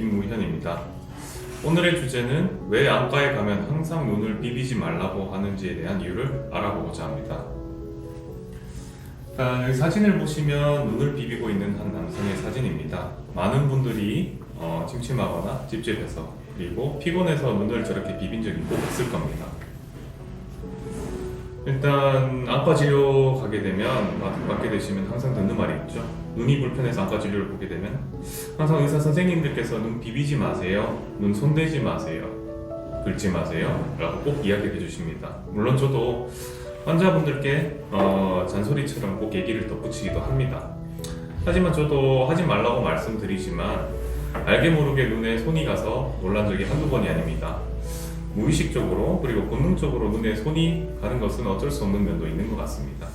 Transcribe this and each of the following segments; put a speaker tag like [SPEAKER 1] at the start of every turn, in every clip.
[SPEAKER 1] 김무현입니다. 오늘의 주제는 왜 안과에 가면 항상 눈을 비비지 말라고 하는지에 대한 이유를 알아보고자 합니다. 여기 사진을 보시면 눈을 비비고 있는 한 남성의 사진입니다. 많은 분들이 침침하거나 찝찝해서 그리고 피곤해서 눈을 저렇게 비빈 적이 꼭 있을 겁니다. 일단 안과 진료 가게 되면 맡게 되시면 항상 듣는 말이 있죠. 눈이 불편해서 안과 진료를 보게 되면 항상 의사 선생님들께서 눈 비비지 마세요, 눈 손대지 마세요, 긁지 마세요 라고 꼭 이야기해 주십니다. 물론 저도 환자분들께 잔소리처럼 꼭 얘기를 덧붙이기도 합니다. 하지만 저도 하지 말라고 말씀드리지만 알게 모르게 눈에 손이 가서 놀란 적이 한두 번이 아닙니다. 무의식적으로 그리고 본능적으로 눈에 손이 가는 것은 어쩔 수 없는 면도 있는 것 같습니다.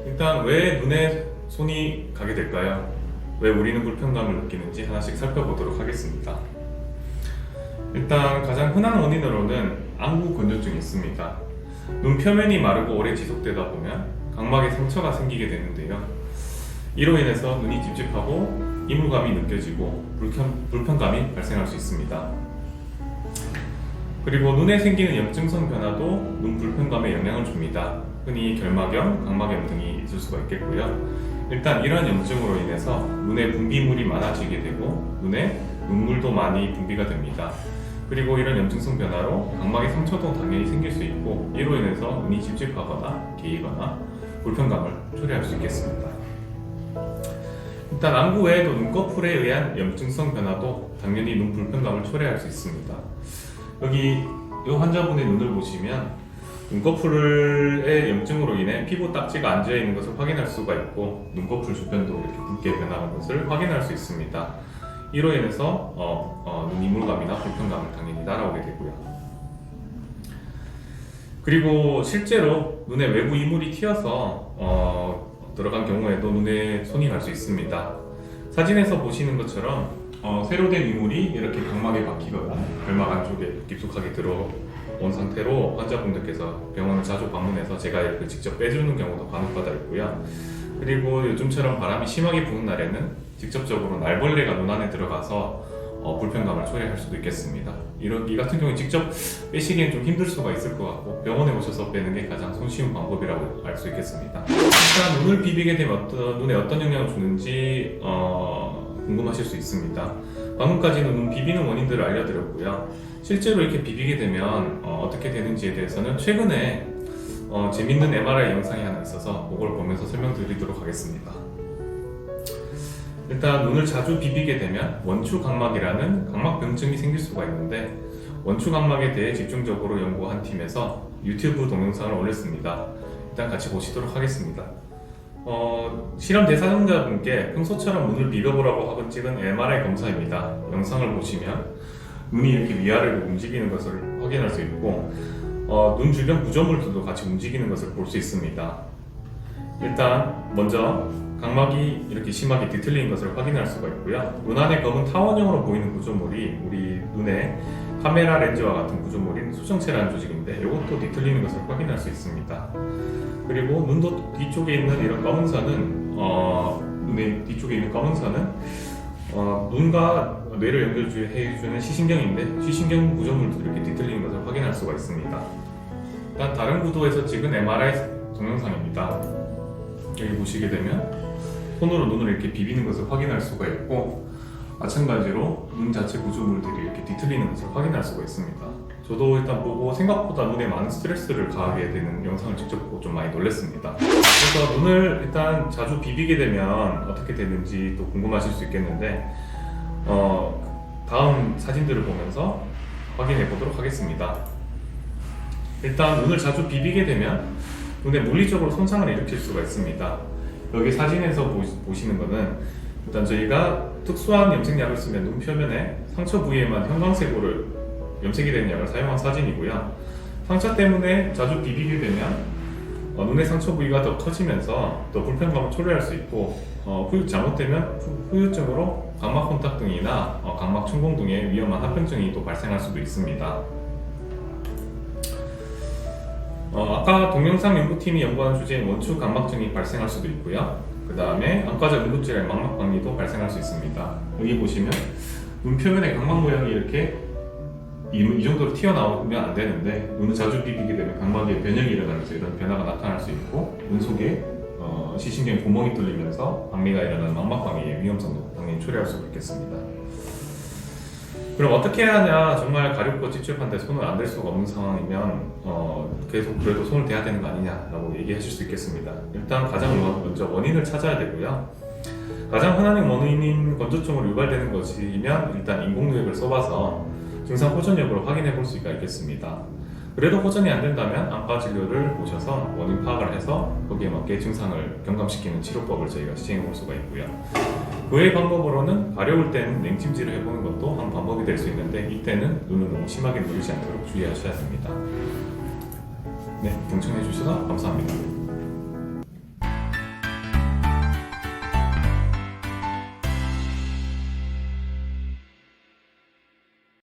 [SPEAKER 1] 일단 왜 눈에 손이 가게 될까요? 왜 우리는 불편감을 느끼는지 하나씩 살펴보도록 하겠습니다. 일단 가장 흔한 원인으로는 안구 건조증이 있습니다. 눈 표면이 마르고 오래 지속되다 보면 각막에 상처가 생기게 되는데요. 이로 인해서 눈이 찝찝하고 이물감이 느껴지고 불편감이 발생할 수 있습니다. 그리고 눈에 생기는 염증성 변화도 눈 불편감에 영향을 줍니다. 흔히 결막염, 각막염 등이 있을 수가 있겠고요. 일단 이러한 염증으로 인해서 눈에 분비물이 많아지게 되고 눈에 눈물도 많이 분비가 됩니다. 그리고 이런 염증성 변화로 각막의 상처도 당연히 생길 수 있고 이로 인해서 눈이 찝찝하거나 개이거나 불편감을 초래할 수 있겠습니다. 일단 안구 외에도 눈꺼풀에 의한 염증성 변화도 당연히 눈 불편감을 초래할 수 있습니다. 여기 이 환자분의 눈을 보시면 눈꺼풀의 염증으로 인해 피부 딱지가 앉아 있는 것을 확인할 수가 있고 눈꺼풀 주변도 이렇게 붉게 변하는 것을 확인할 수 있습니다. 이로 인해서 눈 이물감이나 불편감을 당연히 따라오게 되고요. 그리고 실제로 눈에 외부 이물이 튀어서 들어간 경우에도 눈에 손이 갈 수 있습니다. 사진에서 보시는 것처럼 새로 된 이물이 이렇게 각막에 박히거나 결막 안쪽에 깊숙하게 들어온 상태로 환자분들께서 병원을 자주 방문해서 제가 이렇게 직접 빼주는 경우도 간혹가다 있고요. 그리고 요즘처럼 바람이 심하게 부는 날에는 직접적으로 날벌레가 눈 안에 들어가서 불편감을 초래할 수도 있겠습니다. 이 같은 경우에 직접 빼시기엔 좀 힘들 수가 있을 것 같고 병원에 오셔서 빼는 게 가장 손쉬운 방법이라고 알 수 있겠습니다. 일단 눈을 비비게 되면 눈에 어떤 영향을 주는지 궁금하실 수 있습니다. 방금까지는 눈 비비는 원인들을 알려드렸고요. 실제로 이렇게 비비게 되면 어떻게 되는지에 대해서는 최근에 재밌는 MRI 영상이 하나 있어서 그걸 보면서 설명드리도록 하겠습니다. 일단 눈을 자주 비비게 되면 원추각막이라는 각막병증이 생길 수가 있는데 원추각막에 대해 집중적으로 연구한 팀에서 유튜브 동영상을 올렸습니다. 일단 같이 보시도록 하겠습니다. 실험 대상자분께 평소처럼 눈을 비벼보라고 하고 찍은 MRI 검사입니다. 영상을 보시면 눈이 이렇게 위아래로 움직이는 것을 확인할 수 있고 눈 주변 구조물들도 같이 움직이는 것을 볼 수 있습니다. 일단 먼저 각막이 이렇게 심하게 뒤틀린 것을 확인할 수가 있고요. 눈 안에 검은 타원형으로 보이는 구조물이 우리 눈에 카메라 렌즈와 같은 구조물인 수정체라는 조직인데 이것도 뒤틀리는 것을 확인할 수 있습니다. 그리고 눈도 뒤쪽에 있는 이런 검은 선은 눈의 뒤쪽에 있는 검은 선은 눈과 뇌를 연결해주는 시신경인데 시신경 구조물도 이렇게 뒤틀리는 것을 확인할 수가 있습니다. 일단 다른 구도에서 찍은 MRI 동영상입니다. 여기 보시게 되면 손으로 눈을 이렇게 비비는 것을 확인할 수가 있고 마찬가지로 눈 자체 구조물들이 이렇게 뒤틀리는 것을 확인할 수가 있습니다. 저도 일단 보고 생각보다 눈에 많은 스트레스를 가하게 되는 영상을 직접 보고 좀 많이 놀랐습니다. 그래서 눈을 일단 자주 비비게 되면 어떻게 되는지 또 궁금하실 수 있겠는데 다음 사진들을 보면서 확인해 보도록 하겠습니다. 일단 눈을 자주 비비게 되면 눈에 물리적으로 손상을 일으킬 수가 있습니다. 여기 사진에서 보시는 거는 일단 저희가 특수한 염색약을 쓰면 눈 표면에 상처 부위에만 형광색으로 염색이 된 약을 사용한 사진이고요. 상처 때문에 자주 비비게 되면 눈의 상처 부위가 더 커지면서 더 불편감을 초래할 수 있고 잘못되면 후유증으로 각막 혼탁 등이나 각막 충공 등의 위험한 합병증이 또 발생할 수도 있습니다. 아까 동영상 연구팀이 연구한 주제인 원추 각막증이 발생할 수도 있고요. 그 다음에 안과적 응급질환 망막박리도 발생할 수 있습니다. 여기 보시면 눈 표면의 각막 모양이 이렇게 이 정도로 튀어나오면 안 되는데 눈을 자주 비비게 되면 각막에 변형이 일어나면서 이런 변화가 나타날 수 있고 눈 속에 시신경에 구멍이 뚫리면서 박리가 일어나는 망막광의 위험성도 당연히 초래할 수 있겠습니다. 그럼 어떻게 해야 하냐? 정말 가렵고 찝찝한데 손을 안 댈 수가 없는 상황이면 계속 그래도 손을 대야 되는 거 아니냐라고 얘기하실 수 있겠습니다. 일단 가장 먼저 원인을 찾아야 되고요. 가장 흔한 원인인 건조증으로 유발되는 것이면 일단 인공누액을 써봐서 증상 호전 여부를 확인해 볼 수가 있겠습니다. 그래도 호전이 안 된다면 안과 진료를 보셔서 원인 파악을 해서 거기에 맞게 증상을 경감시키는 치료법을 저희가 시행해 볼 수가 있고요. 그 외의 방법으로는 가려울 때는 냉찜질을 해보는 것도 한 방법이 될 수 있는데 이때는 눈을 너무 심하게 누르지 않도록 주의하셔야 됩니다. 네, 경청해 주셔서 감사합니다.